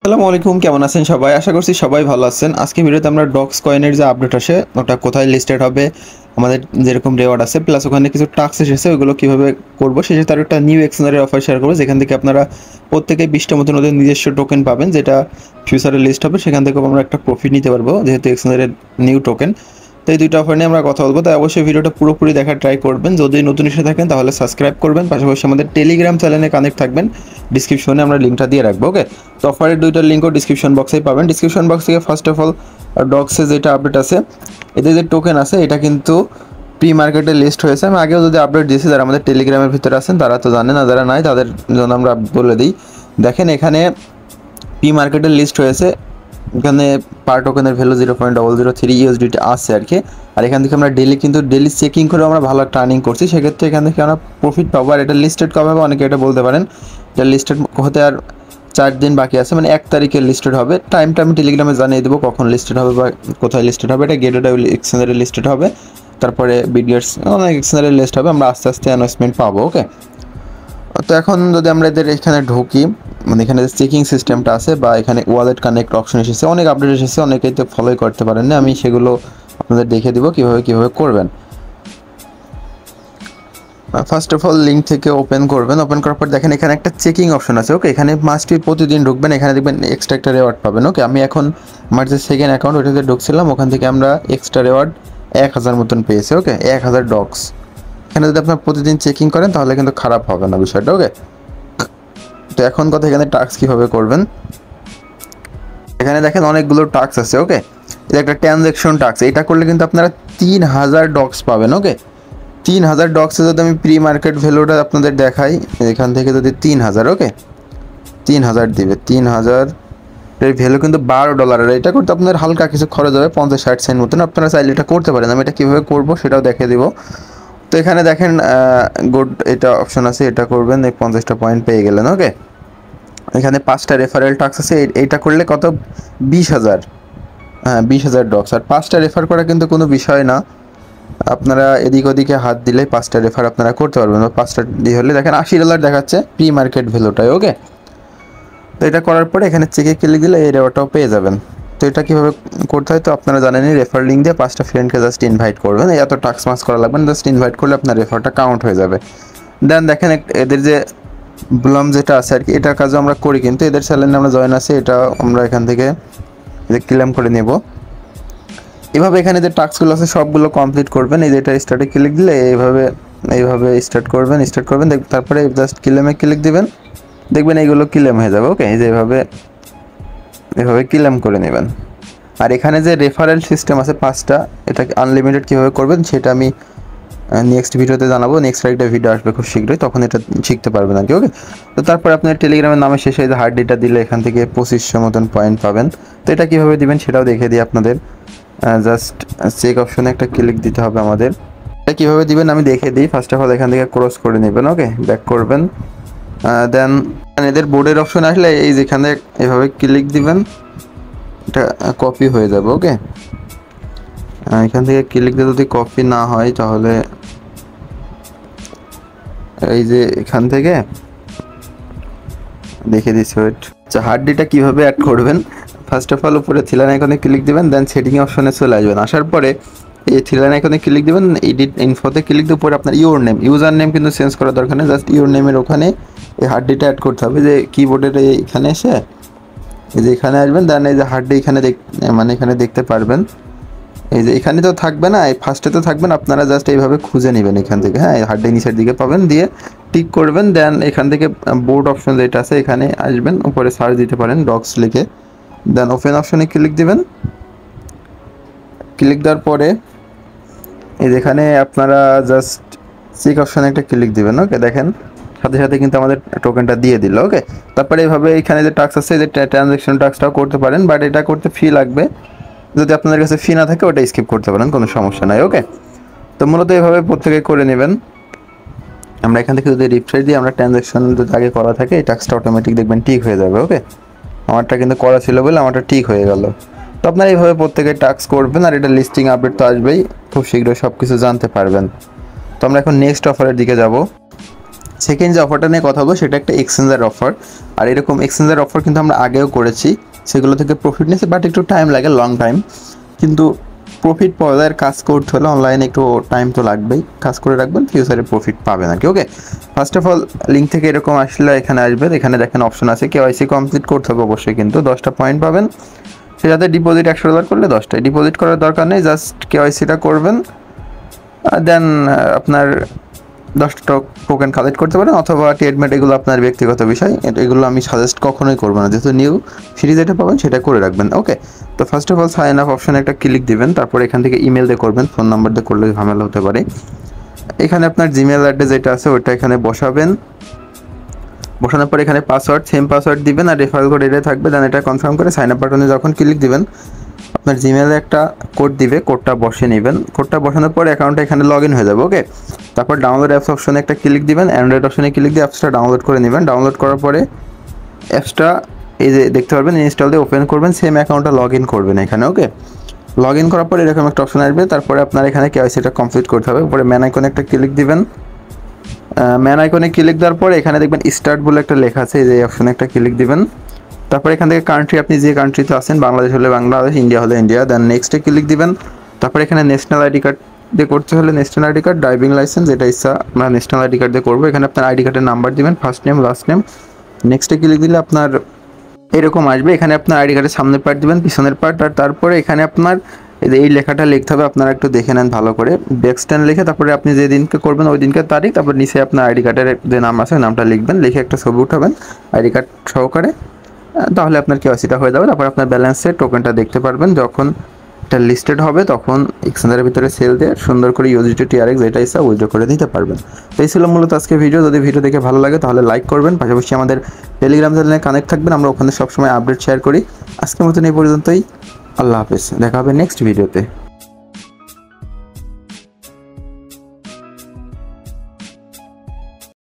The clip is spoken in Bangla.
আসসালামু আলাইকুম, কেমন আছেন সবাই? আশা করছি সবাই ভালো আছেন। আজকে ভিডিওতে আমরা ডক্স কয়েনের যে আপডেট আসে ওটা কোথায় লিস্টেড হবে, আমাদের যেরকম রেওয়ার্ড আছে প্লাস ওখানে কিছু টাস্ক এসেছে ওইগুলো কীভাবে করবো সেই তার একটা নিউ এক্সচেঞ্জের অফার শেয়ার করবো, যেখান থেকে আপনারা প্রত্যেকে 20টা মতন ওদের নিজস্ব টোকেন পাবেন, যেটা ফিউচারে লিস্ট হবে। সেখান থেকেও আমরা একটা প্রফিট নিতে পারবো যেহেতু এক্সচেঞ্জের নিউ টোকেন। তো এই দুইটা অফার নিয়ে আমরা কথা বলবো, তাই অবশ্যই ভিডিওটা পুরোপুরি দেখার ট্রাই করবেন। যদি নতুন এসে থাকেন তাহলে সাবস্ক্রাইব করবেন, পাশাপাশি আমাদের টেলিগ্রাম চ্যানেলে কানেক্ট থাকবেন। ডিসক্রিপশনে আমরা লিঙ্কটা দিয়ে রাখবো। ওকে, তো অফারের দুইটার লিঙ্কও ডিসক্রিপশন বক্সেই পাবেন। ডিসক্রিপশন বক্স থেকে ফার্স্ট অফ অল ডক্সে যেটা আপডেট আছে, এদের যে টোকেন আছে এটা কিন্তু প্রি মার্কেটে লিস্ট হয়েছে। আমি আগেও যদি আপডেট দিয়েছি, যারা আমাদের টেলিগ্রামের ভিতরে আছেন তারা তো জানেন, না যারা নাই তাদের জন্য আমরা বলে দিই। দেখেন এখানে প্রি মার্কেটের লিস্ট হয়েছে, এখানে পার টোকেনের ভ্যালু 0.003 ইউএসডিটি আছে আর কি। আর এখান থেকে আমরা ডেলি চেকিং করে আমরা ভালো একটা আর্নিং করছি, সেক্ষেত্রে এখান থেকে আমরা প্রফিট পাবো। আর এটা লিস্টেড কবে হবে অনেকে এটা বলতে পারেন, এটা লিস্টেড হতে আর 4 দিন বাকি আছে, মানে 1 তারিখে লিস্টেড হবে। টাইমটা আমি টেলিগ্রামে জানিয়ে দেবো কখন লিস্টেড হবে বা কোথায় লিস্টেড হবে। এটা গেটওয়ে এক্সচেঞ্জের লিস্টেড হবে, তারপরে বিডিআরস অনেক এক্সচেঞ্জের লিস্ট হবে, আমরা আস্তে আস্তে অ্যানাউন্সমেন্ট পাবো। ওকে, তো এখন যদি আমরা এদের এখানে ঢুকি, মানে এখানে যে চেকিং সিস্টেমটা আছে বা এখানে ওয়ালেট কানেক্ট অপশন এসেছে, অনেক আপডেট এসেছে, অনেকেই তো ফলোই করতে পারেন না, আমি সেগুলো আপনাদের দেখে দিব কীভাবে করবেন। ফার্স্ট অফ অল লিঙ্ক থেকে ওপেন করবেন, ওপেন করার পর দেখেন এখানে একটা চেকিং অপশন আছে। ওকে, এখানে মাস্ট বি প্রতিদিন ঢুকবেন, এখানে দেখবেন এক্সট্রা একটা রেওয়ার্ড পাবেন। ওকে, আমি এখন আমার যে সেকেন্ড অ্যাকাউন্ট ওইটাতে ঢুকছিলাম, ওখান থেকে আমরা এক্সট্রা রেওয়ার্ড 1000 মতন পেয়েছি। ওকে, 1000 ডক্স। এখানে যদি আপনার প্রতিদিন চেকিং করেন তাহলে কিন্তু খারাপ হবে না বিষয়টা। ওকে, তো এখন কথা এখানে টাস্ক কীভাবে করবেন, এখানে দেখেন অনেকগুলো টাস্ক আছে। ওকে, এটা একটা ট্রানজ্যাকশন টাস্ক, এটা করলে কিন্তু আপনারা 3000 ডক্স পাবেন। ওকে, 3000 ডক্সে যদি আমি প্রি মার্কেট ভ্যালুটা আপনাদের দেখাই, এখান থেকে যদি 3000, ওকে 3000 দিবে, 3000 এর ভ্যালু কিন্তু $12। আর এটা করতে আপনার হালকা কিছু খরচ হবে, 50-60 সেন্ট মতন। আপনারা চাইলে এটা করতে পারেন, আমি এটা কীভাবে করবো সেটাও দেখিয়ে দিব। তো এখানে দেখেন গুড এটা অপশন আছে, এটা করবেন, এই 50টা পয়েন্ট পেয়ে গেলেন। ওকে, এখানে 5টা রেফারেল টাস্ক আছে, এইটা করলে কত 20,000, হ্যাঁ 20,000 ডক্স। আর 5টা রেফার করা কিন্তু কোনো বিষয় না, আপনারা এদিক ওদিকে হাত দিলে 5টা রেফার আপনারা করতে পারবেন। 5টা দিয়ে হলে দেখেন $80 দেখাচ্ছে প্রি মার্কেট ভ্যালুটাই। ওকে, তো এটা করার পরে এখানে চেকে ক্লিক দিলে এই রেওয়ার্ডটাও পেয়ে যাবেন। তো এটা কীভাবে করতে হয় তো আপনারা জানেনই, রেফার লিঙ্ক দিয়ে 5টা ফ্রেন্ডকে জাস্ট ইনভাইট করবেন, এত টাস্ক মাস করা লাগবে না, জাস্ট ইনভাইট করলে আপনার রেফারটা কাউন্ট হয়ে যাবে। দেন দেখেন এদের যে ব্লম যেটা আছে আর কি, এটার কাজও আমরা করি, কিন্তু এদের চ্যানেলে আমরা জয়েন আছে, এটা আমরা এখান থেকে ক্লেম করে নেব। এভাবে এখানে যে টাস্কগুলো আছে সবগুলো কমপ্লিট করবেন। এই যে এটা স্টার্টে ক্লিক দিলে এইভাবে স্টার্ট করবেন, তারপরে জাস্ট ক্লেমে ক্লিক দিবেন, দেখবেন এইগুলো ক্লেম হয়ে যাবে। ওকে, এই যে এভাবে ক্লেম করে নেবেন। আর এখানে যে রেফারেল সিস্টেম আছে 5টা, এটা আনলিমিটেড কীভাবে করবেন সেটা আমি নেক্সট ভিডিওতে জানাবো। নেক্সট একটা ভিডিও আসবে খুব শীঘ্রই, তখন এটা শিখতে পারবেন আর কি। ওকে, তো তারপর আপনার টেলিগ্রামের নামে শেষে যে হার্ড ডেটা দিলে এখান থেকে 2500 মতন পয়েন্ট পাবেন। তো এটা কীভাবে দিবেন সেটাও দেখে দিই আপনাদের। জাস্ট চেক অপশনে একটা ক্লিক দিতে হবে আমাদের। এটা কীভাবে দিবেন আমি দেখে দিই। ফার্স্ট অফ অল এখান থেকে ক্রস করে নেবেন। ওকে, ব্যাক করবেন, দেন এদের বোর্ডের অপশন আসলে এই যেখানে এভাবে ক্লিক দিবেন, এটা কপি হয়ে যাবে। ওকে, এখান থেকে ক্লিক দিয়ে যদি কপি না হয় তাহলে এই যে এখান থেকে দেখে দিচ্ছি, ওয়েট। আচ্ছা, হার্ড ডেটা কীভাবে অ্যাড করবেন, ফার্স্ট অফ অল উপরে থ্রি লাইন আইকনে ক্লিক দিবেন, দেন সেটিং অপশনে চলে আসবেন। আসার পরে এই থ্রি লাইন আইকনে ক্লিক দিবেন, এডিট ইনফোতে ক্লিক দিয়ে উপরে আপনার ইউজার নেম কিন্তু চেঞ্জ করার দরকার নেই, জাস্ট ইউর নেমের ওখানে এই হার্ড ডেটা অ্যাড করতে হবে। যে কিবোর্ডের এখানে এসে এই যে এখানে আসবেন, দেন এই যে হার্ড ডে এখানে মানে এখানে দেখতে পারবেন, এই যে এখানে তো থাকবে না, এই ফার্স্টে তো থাকবেন, আপনারা জাস্ট এইভাবে খুঁজে নেবেন এখান থেকে। হ্যাঁ, হার্ড ডে নিচের দিকে পাবেন, দিয়ে টিক করবেন, দেন এখান থেকে বোর্ড অপশন যেটা আছে এখানে আসবেন, উপরে সার্চ দিতে পারেন ডক্স লিখে, দেন ওপেন অপশনে ক্লিক দিবেন। ক্লিক দেওয়ার পরে এই যেখানে আপনারা জাস্ট চেক অপশনে একটা ক্লিক দিবেন। ওকে, দেখেন সাথে সাথে কিন্তু আমাদের টোকেনটা দিয়ে দিল। ওকে, তারপরে এইভাবে এখানে যে টাস্ক আছে, যে ট্রানজ্যাকশন টাস্কটাও করতে পারেন, বাট এটা করতে ফি লাগবে। যদি আপনাদের কাছে ফি না থাকে ওটা স্কিপ করতে পারেন, কোনো সমস্যা নাই। ওকে, তো মূলত এইভাবে প্রত্যেকে করে নেবেন। আমরা এখান থেকে যদি রিফ্রেশ দিই, আমরা ট্রানজ্যাকশন যদি আগে করা থাকে এই টাস্কটা অটোমেটিক দেখবেন ঠিক হয়ে যাবে। ওকে, আমারটা কিন্তু করা ছিল বলে আমারটা ঠিক হয়ে গেল। তো আপনারা এইভাবে প্রত্যেকে টাস্ক করবেন, আর এটা লিস্টিং আপডেট তো আসবেই, খুব শীঘ্রই সব কিছু জানতে পারবেন। তো আমরা এখন নেক্সট অফারের দিকে যাব। সেকেন্ড যে অফারটা নিয়ে কথা বলবো সেটা একটা এক্সচেঞ্জের অফার। আর এরকম এক্সচেঞ্জের অফার কিন্তু আমরা আগেও করেছি, সেগুলো থেকে প্রফিট নিয়েছি, বাট একটু টাইম লাগে, লং টাইম। কিন্তু প্রফিট পাওয়া যায়, কাজ করতে হলে অনলাইনে একটু টাইম তো লাগবেই, কাজ করে রাখবেন, ফিউচারে প্রফিট পাবেন আর কি। ওকে, ফার্স্ট অফ অল লিঙ্ক থেকে এরকম আসলে এখানে আসবেন, এখানে দেখেন অপশন আছে কেওয়াইসি কমপ্লিট করতে হবে অবশ্যই, কিন্তু 10টা পয়েন্ট পাবেন। সেটাতে ডিপোজিট $100 করলে 10টায়, ডিপোজিট করার দরকার নেই, জাস্ট কেওয়াইসিটা করবেন, দেন আপনার 10টা টোকেন কালেক্ট করতে পারেন, অথবা ট্রেডমেট, এগুলো আপনার ব্যক্তিগত বিষয়, এগুলো আমি সাজেস্ট কখনোই করবো না, যেহেতু নিউ সিরিজ যেটা পাবেন সেটা করে রাখবেন। ওকে, তো first of all sign up অপশনে একটা ক্লিক দিবেন, তারপর এখান থেকে ইমেল দিয়ে করবেন, ফোন নাম্বার দিয়ে করলে ঝামেলা হতে পারে। এখানে আপনার জিমেল অ্যাড্রেস যেটা আছে ওটা এখানে বসাবেন, বসানোর পর এখানে পাসওয়ার্ড, সেম পাসওয়ার্ড দিবেন, আর রেফারেল কোড এটা থাকবে, দেন এটা কনফার্ম করে সাইন আপ বাটনে যখন ক্লিক দিবেন আপনার জিমেলে একটা কোড দিবে, কোডটা বসিয়ে নেবেন, কোডটা বসানোর পর অ্যাকাউন্টটা এখানে লগ ইন হয়ে যাবে। ওকে, তারপর ডাউনলোড অ্যাপস অপশনে একটা ক্লিক দিবেন, অ্যান্ড্রয়েড অপশনে ক্লিক দিয়ে অ্যাপসটা ডাউনলোড করে নেবেন। ডাউনলোড করার পরে অ্যাপসটা এই যে দেখতে পারবেন, ইনস্টল দিয়ে ওপেন করবেন, সেম অ্যাকাউন্টটা লগ ইন করবেন এখানে। ওকে, লগ ইন করার পরে এরকম একটা অপশন আসবে, তারপরে আপনার এখানে কেওয়াইসিটা কমপ্লিট করতে হবে। উপরে ম্যান আইকনে একটা ক্লিক দিবেন, ম্যান আইকনে ক্লিক দেওয়ার পরে এখানে দেখবেন স্টার্ট বলে একটা লেখা আছে, এই যে অপশনে একটা ক্লিক দিবেন। তারপর এখান থেকে কান্ট্রি, আপনি যে কান্ট্রিতে আছেন, বাংলাদেশ হলে বাংলাদেশ, ইন্ডিয়া হলে ইন্ডিয়া, দেন নেক্সটে ক্লিক দিবেন। তারপর এখানে ন্যাশনাল আইডি কার্ড দিয়ে করতে হলে national ID card, driving licence, যেটা ইচ্ছা আমরা ন্যাশনাল আইডি কার্ড দিয়ে করবো। এখানে আপনার আইডি কার্ডের নাম্বার দিবেন, ফার্স্ট নেম লাস্ট নেম, নেক্সটে ক্লিক দিলে আপনার এরকম আসবে। এখানে আপনার আইডি কার্ডের সামনের পার্ট দিবেন, পিছনের পার্ট, আর তারপরে এখানে আপনার এই লেখাটা লিখতে হবে, আপনারা একটু দেখে নেন ভালো করে, ব্যাকস্ট্যান্ড লিখে তারপরে আপনি যে দিনকে করবেন ওই দিনকে তারিখ, তারপর নিচে আপনার আইডি কার্ডের যে নাম আছে ওই নামটা লিখবেন, লিখে একটা ছবি উঠাবেন আইডি কার্ড সহকারে, তাহলে আপনার কেওয়াইসিটা হয়ে যাবে। তারপর আপনার ব্যালেন্সের টোকেনটা দেখতে পারবেন, যখন এটা লিস্টেড হবে তখন এক্সচেঞ্জের ভিতরে সেল দিয়ে সুন্দর করে ইউএসডি টিআরএক্স যেটা ইচ্ছা উইথড্র করে দিতে পারবেন। তো এই ছিল মূলত আজকে ভিডিও। যদি ভিডিও দেখে ভালো লাগে তাহলে লাইক করবেন, পাশাপাশি আমাদের টেলিগ্রাম চ্যানেলে কানেক্ট থাকবেন, আমরা ওখানে সবসময় আপডেট শেয়ার করি। আজকের মতন এই পর্যন্তই, আল্লাহ হাফেজ, দেখা হবে নেক্সট ভিডিওতে।